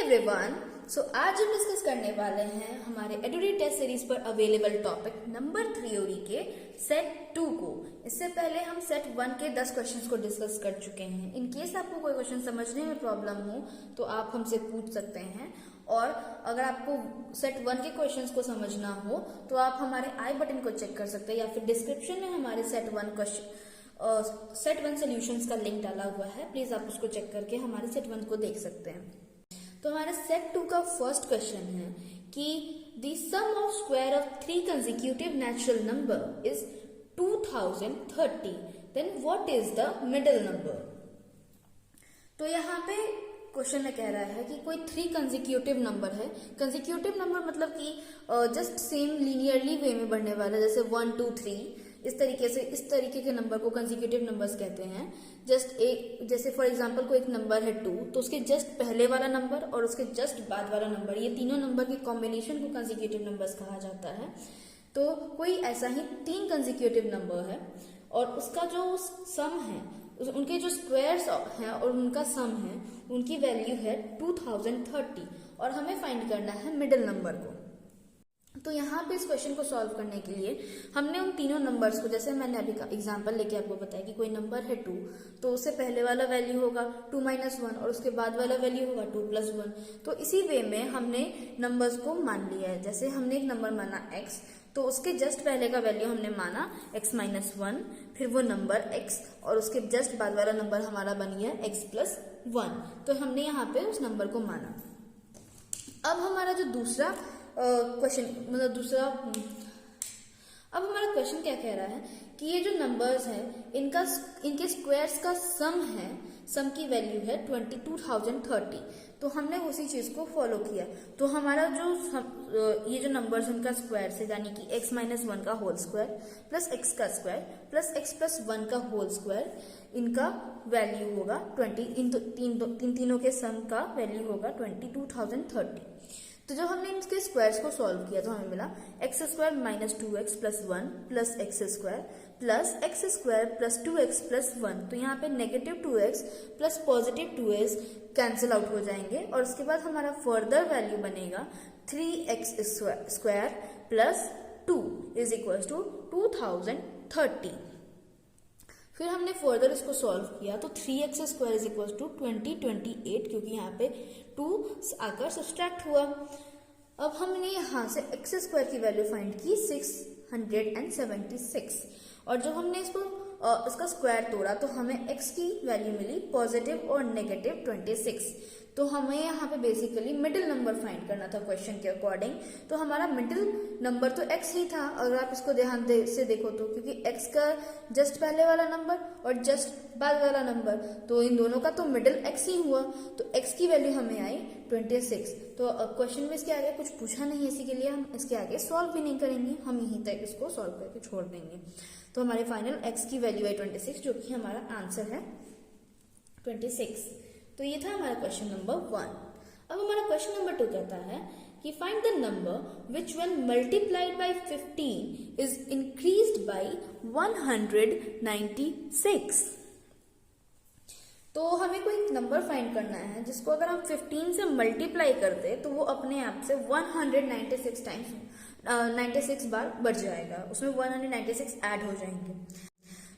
Everyone, आज हम discuss करने वाले हैं हमारे एडुडी टेस्ट सीरीज पर अवेलेबल टॉपिक नंबर थ्योरी के सेट 2 को। इससे पहले हम सेट 1 के 10 क्वेश्चंस को डिस्कस कर चुके हैं। इन केस आपको कोई क्वेश्चन समझने में प्रॉब्लम हो तो आप हमसे पूछ सकते हैं, और अगर आपको सेट 1 के क्वेश्चंस को समझना हो तो आप हमारे आई बटन को चेक कर सकते हैं, या फिर डिस्क्रिप्शन में हमारे सेट 1 सॉल्यूशंस का लिंक डाला हुआ है। प्लीज आप उसको चेक करके हमारे सेट 1 को देख सकते हैं। तो हमारे सेट 2 का फर्स्ट क्वेश्चन है कि the sum of square of 3 consecutive natural number is 2030, then what is the middle number. तो यहाँ पे क्वेश्चन में कह रहा है कि कोई 3 कंसेक्यूटिव नंबर है। कंसेक्यूटिव नंबर मतलब कि जस्ट सेम लीनियरली वे में बढ़ने वाला, जैसे 1 2 3 इस तरीके के नंबर को कंसेक्यूटिव नंबर्स कहते हैं। जैसे फॉर एग्जांपल कोई एक नंबर है 2, तो उसके जस्ट पहले वाला नंबर और उसके जस्ट बाद वाला नंबर, ये तीनों नंबर के कॉम्बिनेशन को कंसेक्यूटिव नंबर्स कहा जाता है। तो कोई ऐसा ही 3 कंसेक्यूटिव नंबर है और उसका जो सम है, उनके जो स्क्वायर्स हैं और उनका सम है, उनकी वैल्यू है 2030 और हमें फाइंड करना है मिडिल नंबर को। तो यहाँ पे इस क्वेश्चन को सॉल्व करने के लिए हमने उन तीनों नंबर्स को, जैसे मैंने अभी का एग्जांपल लेके आपको बताया कि कोई नंबर है 2, तो उससे पहले वाला वैल्यू होगा 2 - 1 और उसके बाद वाला वैल्यू होगा 2 + 1। तो इसी वे में हमने नंबर्स को मान लिया है। जैसे हमने एक नंबर माना x, तो उसके जस्ट पहले का वैल्यू हमने माना x - 1, फिर वो नंबर x और उसके जस्ट बाद वाला नंबर हमारा बन गया x + 1। तो हमने यहाँ पे उस नंबर को माना। अब हमारा जो दूसरा क्वेश्चन अब हमारा क्वेश्चन क्या कह रहा है कि ये जो नंबर्स हैं इनके स्क्वायर्स का सम है, सम की वैल्यू है 2030। तो हमने उसी चीज को फॉलो किया। तो हमारा ये जो नंबर्स इनका स्क्वायर है, यानी कि x - 1 का होल स्क्वायर प्लस x का स्क्वायर प्लस x + 1 का होल स्क्वायर, इनका वैल्यू होगा 20। इन तीनों के सम का वैल्यू होगा 2030। तो जब हमने इनके स्क्वायर्स को सॉल्व किया तो हमें मिला x² - 2x + 1 plus x² plus x² + 2x + 1। तो यहाँ पे -2x plus +2x cancel out हो जाएंगे और उसके बाद हमारा फर्दर वैल्यू बनेगा 3x² प्लस 2 = 2030। फिर हमने फर्दर इसको सॉल्व किया तो 3x² = 2028, क्योंकि यहाँ पे 2 आकर सब्सट्रैक्ट हुआ। अब हमने यहाँ से x² की वैल्यू फाइंड की 676, और जब हमने इसका स्क्वायर तोड़ा तो हमें x की वैल्यू मिली पॉजिटिव और -26। तो हमें यहाँ पे बेसिकली मिडिल नंबर फाइंड करना था क्वेश्चन के अकॉर्डिंग। तो हमारा मिडिल नंबर तो x ही था, अगर आप इसको ध्यान से देखो तो, क्योंकि x का जस्ट पहले वाला नंबर और जस्ट बाद वाला नंबर, तो इन दोनों का तो मिडिल x ही हुआ। तो x की वैल्यू हमें आई 26। तो अब क्वेश्चन में इसके आगे कुछ पूछा नहीं है, इसी के लिए हम इसके आगे सॉल्व भी नहीं करेंगे, हम यहीं तक इसको सॉल्व करके छोड़ देंगे। तो हमारे फाइनल x की वैल्यू है 26, जो कि हमारा आंसर है 26। तो ये था हमारा क्वेश्चन नंबर 1। अब हमारा क्वेश्चन नंबर 2 कहता है कि find the number which when multiplied by 15 is increased by 196। तो हमें कोई नंबर फाइंड करना है जिसको अगर हम 15 से मल्टीप्लाई करते तो वो अपने आप से 196 बार बढ़ जाएगा, उसमें 196 ऐड हो जाएंगे।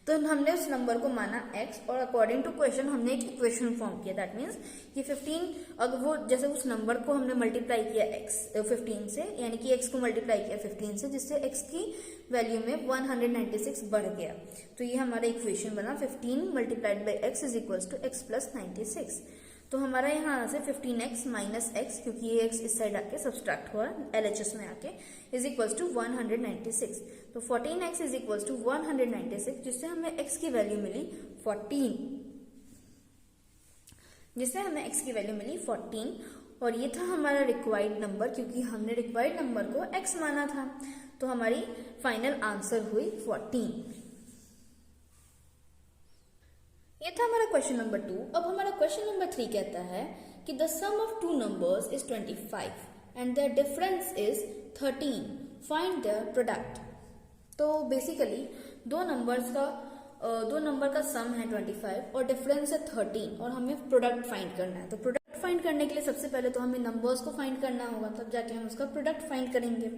तो हमने उस नंबर को माना x, और अकॉर्डिंग टू क्वेश्चन हमने एक इक्वेशन फॉर्म किया। दैट मीन्स कि 15, अगर वो जैसे उस नंबर को हमने मल्टीप्लाई किया 15 से, यानी कि x को मल्टीप्लाई किया 15 से, जिससे x की वैल्यू में 196 बढ़ गया। तो ये हमारा इक्वेशन बना 15 × x = x + 96। तो हमारा यहाँ से 15x - x, क्योंकि ये x इस साइड आके सब्सट्रैक्ट हुआ LHS में आके, = 196। तो 14x = 196, जिससे हमें x की वैल्यू मिली 14। और ये था हमारा रिक्वायर्ड नंबर, क्योंकि हमने रिक्वायर्ड नंबर को x माना था। तो हमारी फाइनल आंसर हुई 14। ये था हमारा क्वेश्चन नंबर 2। अब हमारा क्वेश्चन नंबर 3 कहता है कि the sum of 2 numbers is 25 and the difference is 13, find the product. तो बेसिकली दो नंबर का सम है 25 और डिफरेंस है 13, और हमें प्रोडक्ट फाइंड करना है। तो प्रोडक्ट फाइंड फाइंड करने के लिए सबसे पहले तो हमें नंबर्स को फाइंड करना होगा, तब जाके हम उसका प्रोडक्ट फाइंड करेंगे।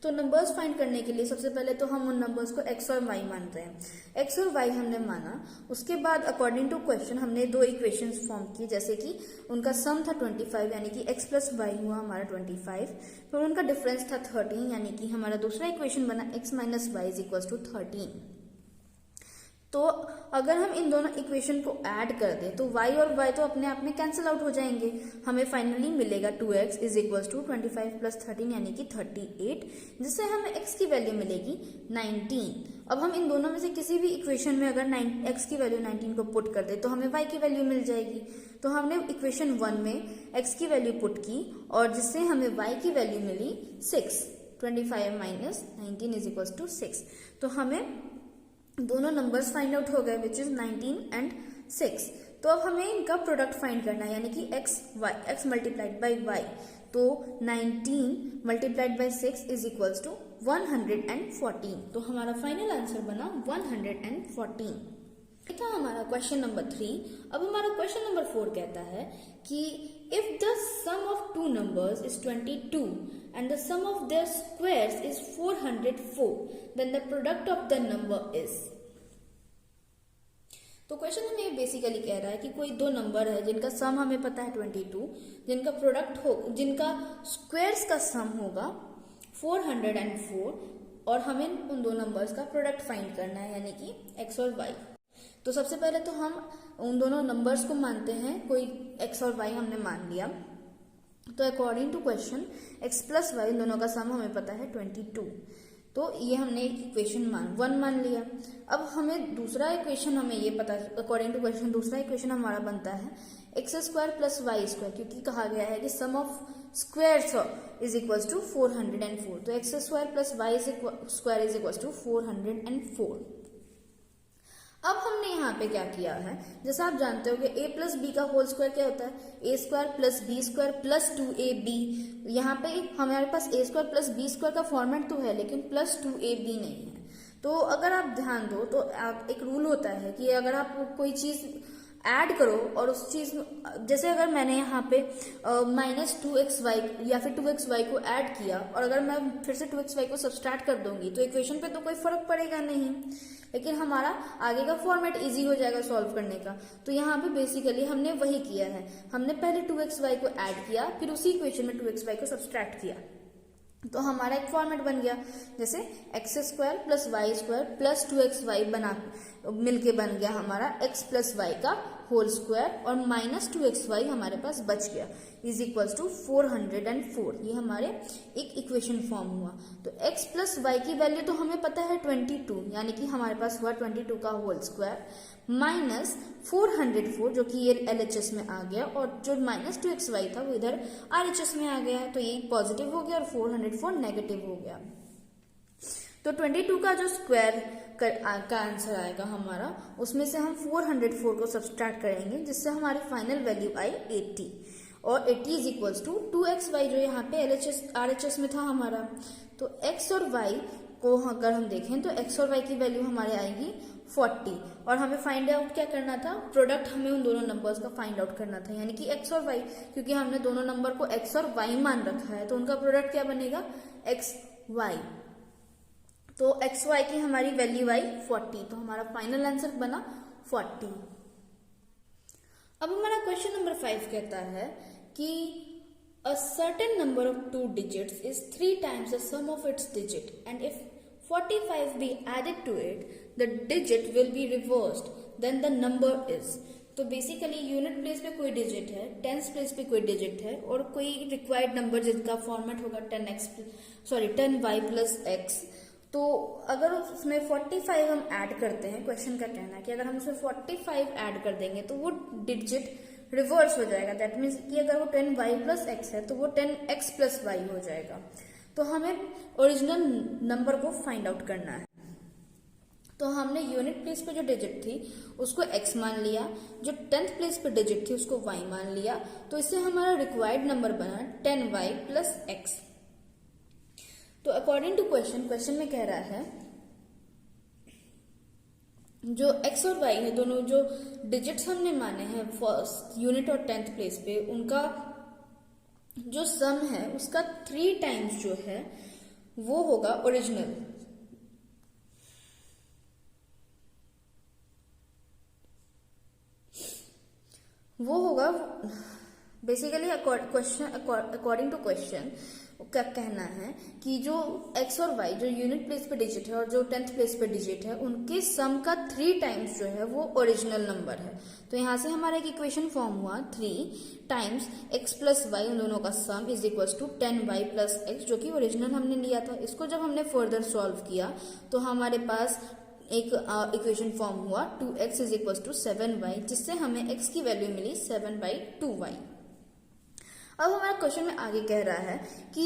तो नंबर्स फाइंड करने के लिए सबसे पहले तो हम उन नंबर्स को x और y मानते हैं। x और y हमने माना, उसके बाद अकॉर्डिंग टू क्वेश्चन हमने दो इक्वेशंस फॉर्म की, जैसे कि उनका सम था 25 यानी कि x प्लस वाई हुआ हमारा 25, फिर उनका डिफरेंस था 13 यानी कि हमारा दूसरा इक्वेशन बना x minus Y is equal to 13। तो अगर हम इन दोनों इक्वेशन को ऐड कर दें तो y और y तो अपने आप में कैंसिल आउट हो जाएंगे, हमें फाइनली मिलेगा 2x is equal to 25 plus 13 यानी कि 38, जिससे हमें x की वैल्यू मिलेगी 19। अब हम इन दोनों में से किसी भी इक्वेशन में अगर x की वैल्यू 19 को पुट कर दे तो हमें y की वैल्यू मिल जाएगी। तो हमने इक्वेशन 1 में x की वैल्यू पुट की और जिससे हमें y की वैल्यू मिली 6। 25 माइनस 19 इज इक्वल टू 6। तो हमें दोनों नंबर्स फाइंड आउट हो गए विच इज 19 एंड 6। तो अब हमें इनका प्रोडक्ट फाइंड करना है यानी कि x मल्टीप्लाइड बाई y। तो 19 multiplied by 6 is equals to 114। तो हमारा फाइनल आंसर बना 114। ये था हमारा क्वेश्चन नंबर 3। अब हमारा क्वेश्चन नंबर 4 कहता है कि if the sum of two numbers is 22 and the sum of their squares is 404, then the product of the number is। तो क्वेश्चन हमें ये बेसिकली कह रहा है कि कोई दो नंबर है जिनका सम हमें पता है 22, जिनका स्क्वायर्स का सम होगा 404 और हमें उन दो नंबर्स का प्रोडक्ट फाइंड करना है यानी कि x और y। तो सबसे पहले तो हम उन दोनों नंबर्स को मानते हैं, कोई x और y हमने मान लिया। तो according to question x plus y इन दोनों का सम हमें पता है 22। तो ये हमने इक्वेशन 1 मान लिया। अब हमें दूसरा इक्वेशन हमें ये पता, अकॉर्डिंग टू क्वेश्चन दूसरा इक्वेशन हमारा बनता है x square plus y square, क्योंकि कहा गया है कि sum of squares is equal to 404। तो x square plus y square is equal to 404। अब हमने यहाँ पे क्या किया है, जैसा आप जानते हो कि a प्लस बी का होल स्क्वायर क्या होता है, a square plus b square plus 2ab। यहाँ पे हमारे पास a square plus b square का फॉर्मेट तो है लेकिन प्लस 2ab नहीं है। तो अगर आप ध्यान दो तो एक रूल होता है कि अगर आप कोई चीज ऐड करो और उस चीज, जैसे अगर मैंने यहाँ पे -2xy या फिर 2xy को ऐड किया और अगर मैं फिर से 2xy को सब्सट्रैक्ट कर दूंगी तो इक्वेशन पे तो कोई फर्क पड़ेगा नहीं, लेकिन हमारा आगे का फॉर्मेट इजी हो जाएगा सॉल्व करने का। तो यहाँ पे बेसिकली हमने वही किया है, हमने पहले 2xy को ऐड किया फिर उसी इक्वेशन में 2xy को सब्सट्रैक्ट किया। तो हमारा एक फॉर्मेट बन गया, जैसे x square plus y square plus 2xy बना मिलके बन गया हमारा x प्लस वाई का होल स्क्वायर और -2xy हमारे पास बच गया इज इक्वल्स टू 404। ये हमारे एक इक्वेशन फॉर्म हुआ। तो x प्लस वाई की वैल्यू तो हमें पता है 22 यानी कि हमारे पास हुआ 22 का होल स्क्वायर माइनस 404 जो कि ये LHS में आ गया और जो -2xy था वो इधर RHS में आ गया, तो ये पॉजिटिव हो गया और 404 नेगेटिव हो गया। तो 22 का जो स्क्वायर का आंसर आएगा हमारा, उसमें से हम 404 को सब्सट्रैक्ट करेंगे जिससे हमारी फाइनल वैल्यू आई 80 और 80 इज इक्वल्स टू 2xy जो यहाँ पे RHS में था हमारा। तो x और y को अगर हम देखें तो x और y की वैल्यू हमारे आएगी 40 और हमें फाइंड आउट क्या करना था, प्रोडक्ट हमें उन दोनों नंबर्स का फाइंड आउट करना था यानी कि x और y, क्योंकि हमने दोनों नंबर को x और y मान रखा है तो उनका प्रोडक्ट क्या बनेगा xy। तो xy की हमारी वैल्यू आई 40, तो हमारा फाइनल आंसर बना 40। अब हमारा क्वेश्चन नंबर 5 कहता है कि a certain number of two digits is 3 times the sum of its digit and if 45 be added to it the digit will be reversed then the number is। तो basically unit place पे कोई digit है, tens place पे कोई digit है और कोई required number जिसका फॉर्मेट होगा 10y प्लस x। तो अगर उसमें 45 हम ऐड करते हैं, क्वेश्चन का कहना है कि अगर हम उसमें 45 ऐड कर देंगे तो वो डिजिट रिवर्स हो जाएगा। दैट मीन्स कि अगर वो 10y प्लस x है तो वो 10x प्लस y हो जाएगा। तो हमें ओरिजिनल नंबर को फाइंड आउट करना है। तो हमने यूनिट प्लेस पे जो डिजिट थी उसको x मान लिया, जो 10th प्लेस पे डिजिट थी उसको y मान लिया, तो इससे हमारा रिक्वायर्ड नंबर बना 10y प्लस x। तो अकॉर्डिंग टू क्वेश्चन में कह रहा है जो x और y है, दोनों जो डिजिट्स हमने माने हैं फर्स्ट यूनिट और 10th प्लेस पे, उनका जो सम है उसका 3 टाइम्स जो है वो होगा ओरिजिनल। वो होगा बेसिकली अकॉर्डिंग टू क्वेश्चन क्या कहना है कि जो x और y जो यूनिट प्लेस पे डिजिट है और जो 10th प्लेस पे डिजिट है, उनके सम का 3 टाइम्स जो है वो ओरिजिनल नंबर है। तो यहां से हमारा एक इक्वेशन फॉर्म हुआ 3 टाइम्स x प्लस वाई, उन दोनों का sum is equal to 10y plus x, जो कि ओरिजिनल हमने लिया था। इसको जब हमने फर्दर सॉल्व किया तो हमारे पास एक इक्वेशन फॉर्म हुआ 2x is equal to 7y, जिससे हमें x की वैल्यू मिली 7/2y। अब हमारा क्वेश्चन में आगे कह रहा है कि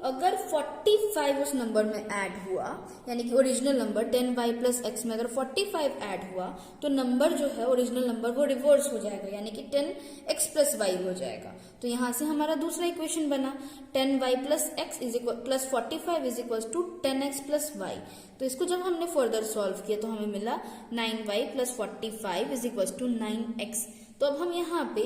अगर 45 उस नंबर में ऐड हुआ, यानी कि original number 10y plus x में अगर 45 ऐड हुआ तो नंबर जो है ओरिजिनल नंबर वो रिवर्स हो जाएगा, यानी कि 10x प्लस y हो जाएगा। तो यहां से हमारा दूसरा इक्वेशन बना 10y plus x is equal plus 45 is equal to 10x plus y। तो इसको जब हमने फर्दर सॉल्व किया तो हमें मिला 9y plus 45 is equal to 9x। तो अब हम यहाँ पे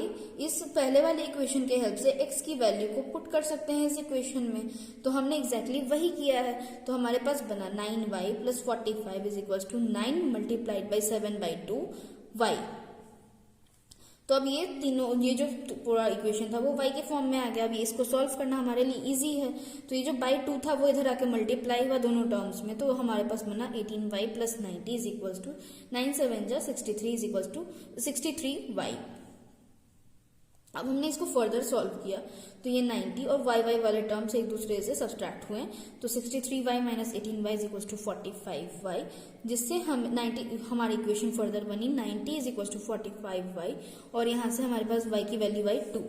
इस पहले वाले इक्वेशन के हेल्प से x की वैल्यू को पुट कर सकते हैं इस इक्वेशन में। तो हमने एग्जैक्टली वही किया है। तो हमारे पास बना 9y plus 45 is equal to 9 multiplied by 7/2y। तो अब ये तीनों, ये जो पूरा इक्वेशन था वो y के फॉर्म में आ गया। अभी इसको सॉल्व करना हमारे लिए इजी है। तो ये जो बाई 2 था वो इधर आके मल्टीप्लाई हुआ दोनों टर्म्स में, तो हमारे पास बना 18y plus 90 is equal to 9 7 जा 63 इज इक्वल टू 63y। अब हमने इसको फर्दर सॉल्व किया तो ये 90 और y वाले टर्म्स एक दूसरे से सब्सट्रैक्ट हुए, तो 63y minus 18y is equal to 45y, जिससे हम 90 हमारी इक्वेशन फर्दर बनी 90 इज इक्वल टू 45y, और यहाँ से हमारे पास y की वैल्यू 2।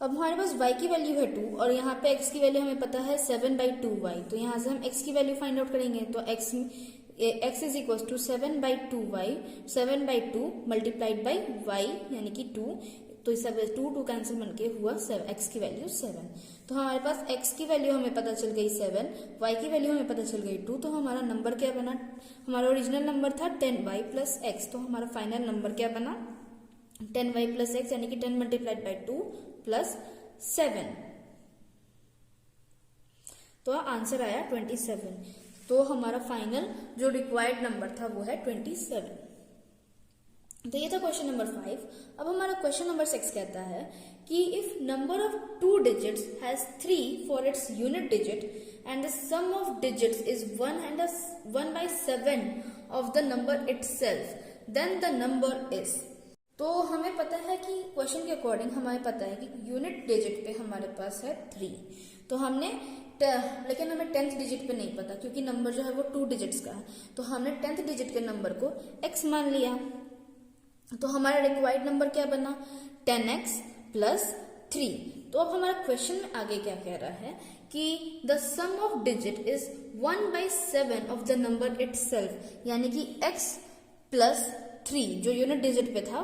अब हमारे पास y की वैल्यू है 2 और यहाँ पे x की वैल्यू हमें पता है 7/2y। तो यहाँ से हम x की वैल्यू फाइंड आउट करेंगे, तो x is equal to 7/2y, 7/2 multiplied by y यानी कि 2, तो इस 2 कैंसिल बन के हुआ x की वैल्यू 7। तो हमारे पास x की वैल्यू हमें पता चल गई 7, y की वैल्यू हमें पता चल गई 2। तो हमारा नंबर क्या बना, हमारा ओरिजिनल नंबर था 10y प्लस x, तो हमारा फाइनल नंबर क्या बना 10y प्लस x, यानी कि 10 मल्टीप्लाइड बाई 2 प्लस 7। तो आंसर आया 27। तो हमारा फाइनल जो रिक्वायर्ड नंबर था वो है 27। तो ये था क्वेश्चन नंबर 5। अब हमारा क्वेश्चन नंबर 6 कहता है कि if number of 2 digits has 3 for its unit digit and the sum of digits is 1/7 of the number itself, then the number is. तो हमें पता है कि क्वेश्चन के अकॉर्डिंग हमें पता है कि यूनिट डिजिट पे हमारे पास है 3, तो हमने लेकिन हमें 10th डिजिट पे नहीं पता क्योंकि नंबर जो है वो 2 डिजिट्स का है। तो हमने 10th डिजिट के नंबर को x मान लिया। तो हमारा रिक्वायर्ड नंबर क्या बना 10x प्लस 3। तो अब हमारा क्वेश्चन में आगे क्या कह रहा है कि the sum of digit is 1/7 of the number itself, यानी कि x प्लस 3 जो यूनिट डिजिट पे था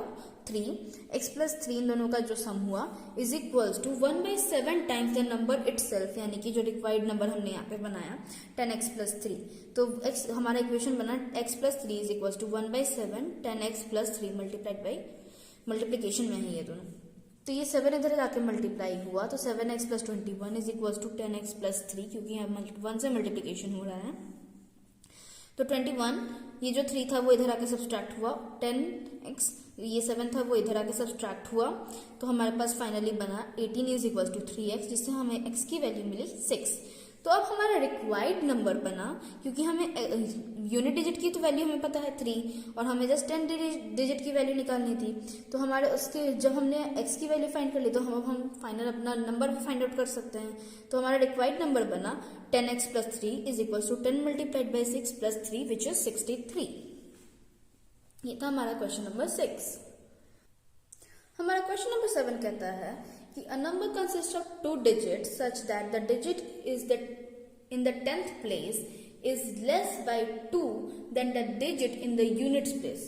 3, x प्लस 3 इन दोनों का जो सम हुआ is equals to 1/7 times the number itself, यानी कि जो रिक्वायर्ड नंबर हमने यहाँ पे बनाया 10x प्लस 3। तो x हमारा इक्वेशन बना x plus 3 is equals to 1/7 10x plus 3 multiplied by, multiplication में है ये दोनों, तो ये 7 इधर जाके मल्टीप्लाई हुआ, तो 7x plus 21 is equals to 10x plus 3, क्योंकि यहाँ 1 से मल्टीप्लीकेशन हो रहा है। तो 21, ये जो 3 था वो इधर आके सब्सट्रैक्ट हुआ, 10x ये 7 था वो इधर आके सब्सट्रैक्ट हुआ, तो हमारे पास फाइनली बना 18 इज इक्वल टू 3x, जिससे हमें x की वैल्यू मिली 6। तो अब हमारा रिक्वायर्ड नंबर बना, क्योंकि हमें यूनिट डिजिट की तो वैल्यू हमें पता है 3 और हमें जस्ट 10 डिजिट की वैल्यू निकालनी थी। तो हमारे उसके जब हमने x की वैल्यू फाइंड कर ली तो हम फाइनल अपना नंबर फाइंड आउट कर सकते हैं। तो हमारा रिक्वायर्ड नंबर बना 10x plus 3 is equal to 10 multiplied by 6 plus 3 which is 63। ये था हमारा क्वेश्चन नंबर 6। हमारा क्वेश्चन नंबर 7 कहता है कि a number consists of 2 digits such that the digit is in the 10th place is less by 2 than the digit in the units place.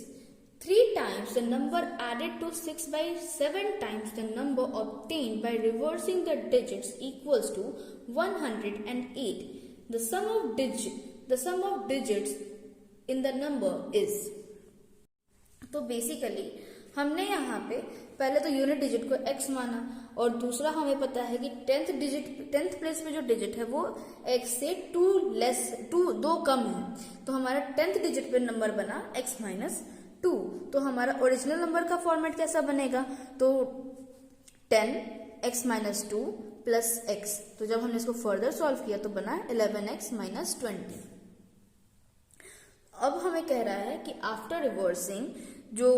3 times the number added to 6/7 times the number obtained by reversing the digits equals to 108. The sum of digits in the number is। तो basically हमने यहाँ पे पहले तो unit digit को x माना और दूसरा हमें पता है कि टेंथ प्लेस पे जो डिजिट है वो x से 2 कम है, तो हमारा 10th डिजिट पे नंबर बना x माइनस 2। तो हमारा ओरिजिनल नंबर का फॉर्मेट कैसा बनेगा, तो 10 x माइनस 2 प्लस x। तो जब हमने इसको फर्दर सॉल्व किया तो बना 11x माइनस 20। अब हमें कह रहा है कि आफ्टर रिवर्सिंग जो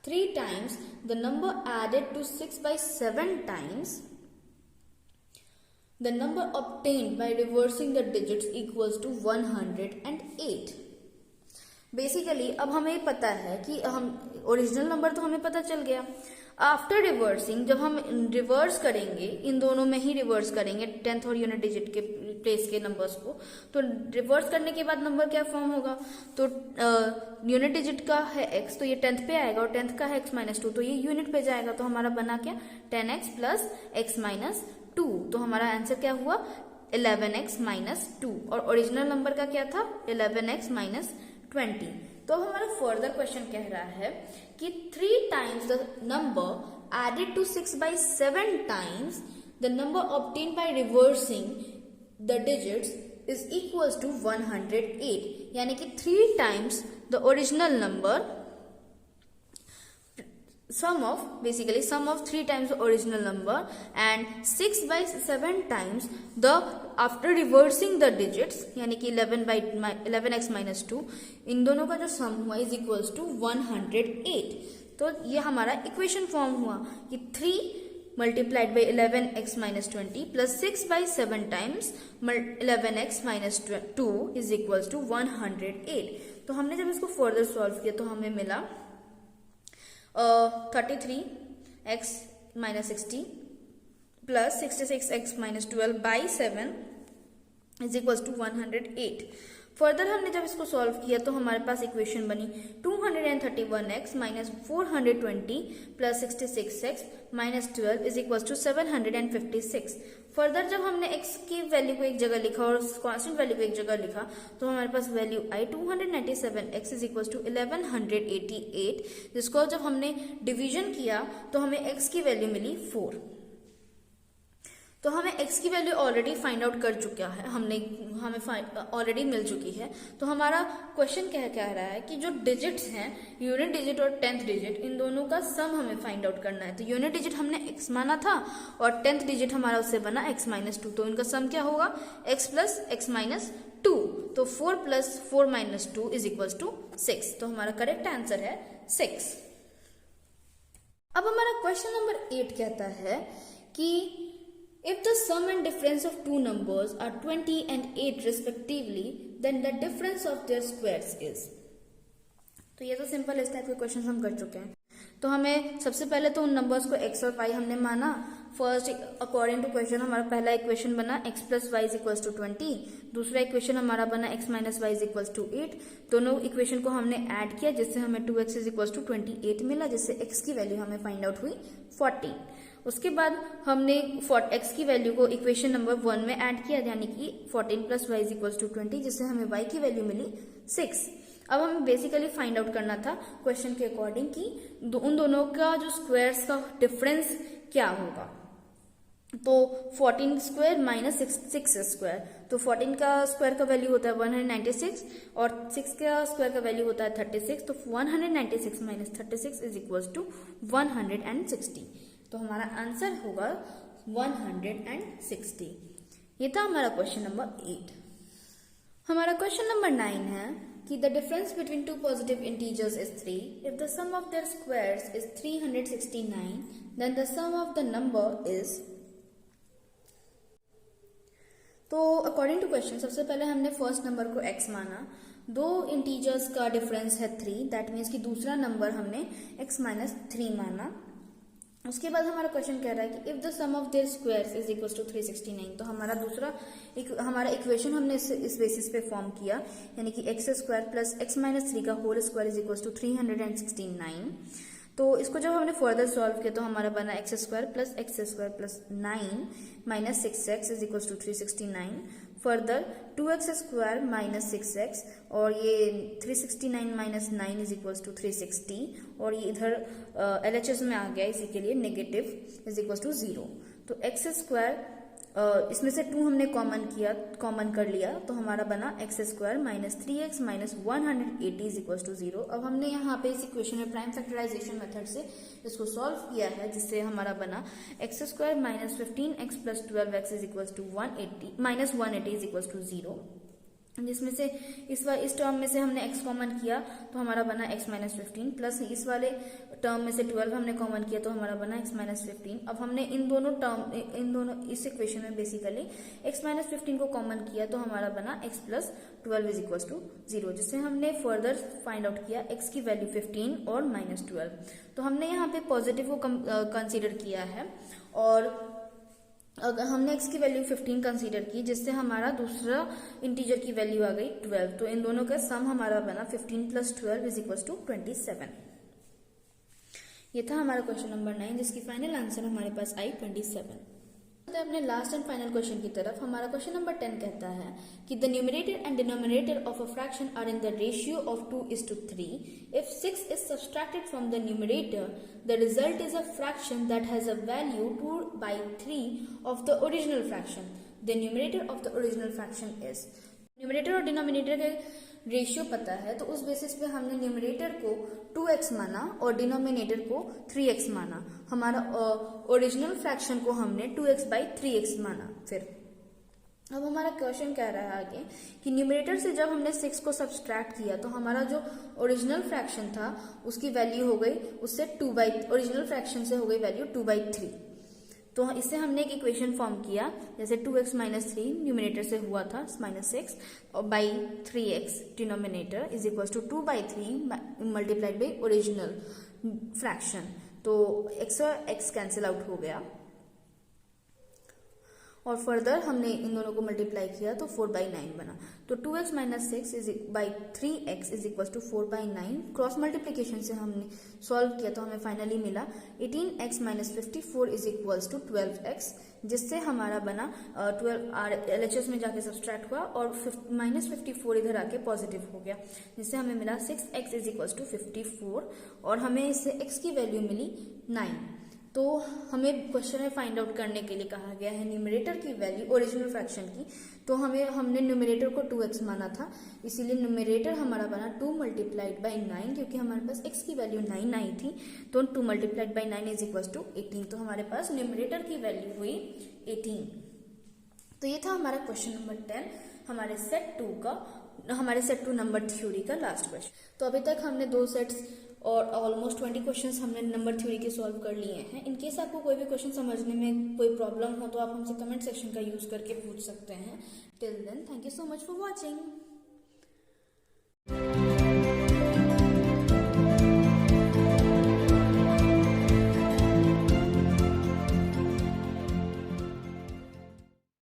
3 times the number added to 6 by 7 times the number obtained by reversing the digits equals to 108। Basically अब हमें पता है कि हम ओरिजिनल नंबर तो हमें पता चल गया। आफ्टर रिवर्सिंग जब हम रिवर्स करेंगे, इन दोनों में ही रिवर्स करेंगे 10th और यूनिट डिजिट के प्लेस के नंबर्स को, तो रिवर्स करने के बाद नंबर क्या फॉर्म होगा, तो यूनिट डिजिट का है x तो ये 10th पे आएगा और 10th का है x माइनस 2 तो ये यूनिट पे जाएगा। तो हमारा बना क्या 10x प्लस x माइनस 2। तो हमारा आंसर क्या हुआ 11x माइनस 2 और ओरिजिनल नंबर का क्या था 11x माइनस 20। तो हमारा फर्दर क्वेश्चन कह रहा है कि 3 times the number added to 6 by 7 times the number obtained by reversing the digits is equals to 108। यानी कि 3 times the original number, sum of 3 times the original number and 6 by 7 times the after reversing the digits यानी कि 11x minus 2, इन दोनों का जो sum हुआ is equals to 108। तो ये हमारा इक्वेशन फॉर्म हुआ कि 3 multiplied by 11x minus 20 plus 6 by 7 times 11x minus 2 is equals to 108। तो हमने जब इसको फर्दर सॉल्व किया तो हमें मिला 33x minus 60 plus 66x minus 12 by 7 is equals to 108। Further हमने जब इसको सॉल्व किया तो हमारे पास इक्वेशन बनी 231x minus 420 plus 66x minus 12 is equal to 756। Further जब हमने x की वैल्यू को एक जगह लिखा और कांस्टेंट वैल्यू को एक जगह लिखा तो हमारे पास वैल्यू आई 297x इज इक्वल टू 1188, जिसको जब हमने डिवीजन किया तो हमें x की वैल्यू मिली 4। तो हमें x की वैल्यू ऑलरेडी फाइंड आउट कर चुका है, हमें ऑलरेडी मिल चुकी है। तो हमारा क्वेश्चन क्या कह रहा है कि जो डिजिट्स हैं यूनिट डिजिट और 10th डिजिट, इन दोनों का सम हमें फाइंड आउट करना है। तो यूनिट डिजिट हमने x माना था और 10th डिजिट हमारा उससे बना x माइनस 2, तो इनका सम क्या होगा x प्लस x माइनस 2। तो 4 plus 4 minus 2 is equal to 6। तो हमारा करेक्ट आंसर है 6। अब हमारा क्वेश्चन नंबर 8 कहता है कि if the sum and difference of two numbers are 20 and 8 respectively, then the difference of their squares is। तो ये तो सिंपल इस टाइप के क्वेश्चन हम कर चुके हैं। तो हमें सबसे पहले तो उन नंबर्स को x और y हमने माना। फर्स्ट अकॉर्डिंग टू क्वेश्चन हमारा पहला इक्वेशन बना x plus y is equals to 20, दूसरा इक्वेशन हमारा बना x minus Y is equals to 8। दोनों इक्वेशन को हमने ऐड किया जिससे हमें 2x इज इक्वल्स टू 28 मिला, जिससे x की वैल्यू हमें फाइंड आउट हुई 14। उसके बाद हमने x की वैल्यू को इक्वेशन नंबर 1 में ऐड किया यानी कि 14 plus y is equals to 20, जिससे हमें y की वैल्यू मिली 6। अब हमें बेसिकली फाइंड आउट करना था क्वेश्चन के अकॉर्डिंग कि उन दोनों का जो स्क्वायर्स का डिफरेंस क्या होगा। तो 14 स्क्वायर माइनस 6 स्क्वायर, तो 14 का स्क्वायर का वैल्यू होता है 196 और 6 का स्क्वायर का वैल्यू होता है 36। तो 196 माइनस 36 इज इक्वल्स टू 160। तो हमारा आंसर होगा 160। ये था हमारा क्वेश्चन नंबर 8। हमारा क्वेश्चन नंबर 9 है कि the difference between two positive integers is 3 if the sum of their squares is 369 then the sum of the number is. तो अकॉर्डिंग टू क्वेश्चन सबसे पहले हमने फर्स्ट नंबर को x माना, दो इंटीजर्स का डिफरेंस है 3, दैट मीन्स कि दूसरा नंबर हमने x माइनस 3 माना। उसके बाद हमारा क्वेश्चन कह रहा है कि if the sum of their squares is equals to 369। तो हमारा हमारा इक्वेशन हमने इस बेसिस पे फॉर्म किया यानी कि x square plus x minus 3 का whole square is equals to 369। तो इसको जब हमने फर्दर सॉल्व किया तो हमारा बना x square plus 9 minus 6x is equals to 369। Further 2x square minus 6x और ये 369 माइनस 9 इज इक्वल्स टू 360 और ये इधर LHS में आ गया, इसी के लिए नेगेटिव इज इक्वल्स टू 0। तो x स्क्वायर इसमें से 2 हमने कॉमन कर लिया तो हमारा बना x square minus 3x minus 180 is equals to 0। अब हमने यहाँ पे इस इक्वेशन में प्राइम फैक्टराइजेशन मेथड से इसको सॉल्व किया है, जिससे हमारा बना x square minus 15x plus 12x is equals to 180 minus 180 is equals to 0, जिसमें से इस टर्म में से हमने x कॉमन किया तो हमारा बना x माइनस 15 प्लस इस वाले टर्म में से 12 हमने कॉमन किया तो हमारा बना x माइनस 15। अब हमने इन दोनों इस इक्वेशन में बेसिकली x माइनस 15 को कॉमन किया तो हमारा बना x plus 12 is equals to 0, जिससे हमने फर्दर फाइंड आउट किया x की वैल्यू 15 और माइनस 12। तो हमने यहाँ पे पॉजिटिव को कंसीडर किया है और अगर हमने x की वैल्यू 15 कंसीडर की, जिससे हमारा दूसरा इंटीजर की वैल्यू आ गई 12। तो इन दोनों का सम हमारा बना 15 प्लस 12 इज इक्वल्स टू 27। ये था हमारा क्वेश्चन नंबर 9, जिसकी फाइनल आंसर हमारे पास आई 27। तो अपने लास्ट एंड फाइनल क्वेश्चन की तरफ। हमारा क्वेश्चन नंबर 10 कहता है कि the numerator and denominator of a fraction are in the ratio of 2:3। इफ 6 is subtracted from the numerator, the result is a fraction that has a value 2/3 of the original fraction. The numerator of the original fraction is। Numerator और denominator के ratio पता है तो उस basis पे हमने numerator को 2x माना और डिनोमिनेटर को 3x माना। हमारा ओरिजिनल फ्रैक्शन को हमने 2x/3x माना। फिर अब हमारा क्वेश्चन कह रहा है आगे कि न्यूमरेटर से जब हमने 6 को सब्सट्रैक्ट किया तो हमारा जो ओरिजिनल फ्रैक्शन था उसकी वैल्यू हो गई उससे ओरिजिनल फ्रैक्शन से हो गई वैल्यू 2/3। तो इससे हमने एक इक्वेशन फॉर्म किया, जैसे 2x माइनस 3 न्यूमिनेटर से हुआ था माइनस 6 और by 3x denominator is equal to 2/3 multiplied by original fraction. तो x और x कैंसिल आउट हो गया और फर्दर हमने इन दोनों को मल्टीप्लाई किया तो 4/9 बना। तो 2x minus 6 is by 3x is equal to 4/9। Cross multiplication से हमने सॉल्व किया तो हमें फाइनली मिला 18x minus 54 is equals to 12x, जिससे हमारा बना 12 LHS में जाके सब्सट्रैक्ट हुआ और माइनस 54 इधर आके पॉजिटिव हो गया, जिससे हमें मिला 6x इज इक्वल्स टू 54 और हमें इससे x की वैल्यू मिली 9। तो हमें क्वेश्चन में फाइंड आउट करने के लिए कहा गया है न्यूमरेटर की वैल्यू ओरिजिनल फ्रैक्शन की। तो हमने न्यूमरेटर को 2x माना था, इसीलिए न्यूमरेटर हमारा बना 2 मल्टीप्लाइड बाई 9, क्योंकि हमारे पास x की वैल्यू 9 आई थी। तो 2 multiplied by 9 is equal to 18। तो हमारे पास न्यूमरेटर की वैल्यू हुई 18। तो ये था हमारा क्वेश्चन नंबर 10 हमारे सेट 2 नंबर थ्योरी का लास्ट क्वेश्चन। तो अभी तक हमने 2 सेट्स और ऑलमोस्ट 20 क्वेश्चंस हमने नंबर थ्योरी के सॉल्व कर लिए हैं। इन केस आपको कोई भी क्वेश्चन समझने में कोई प्रॉब्लम हो तो आप हमसे कमेंट सेक्शन का यूज करके पूछ सकते हैं। Till then thank you so much for watching.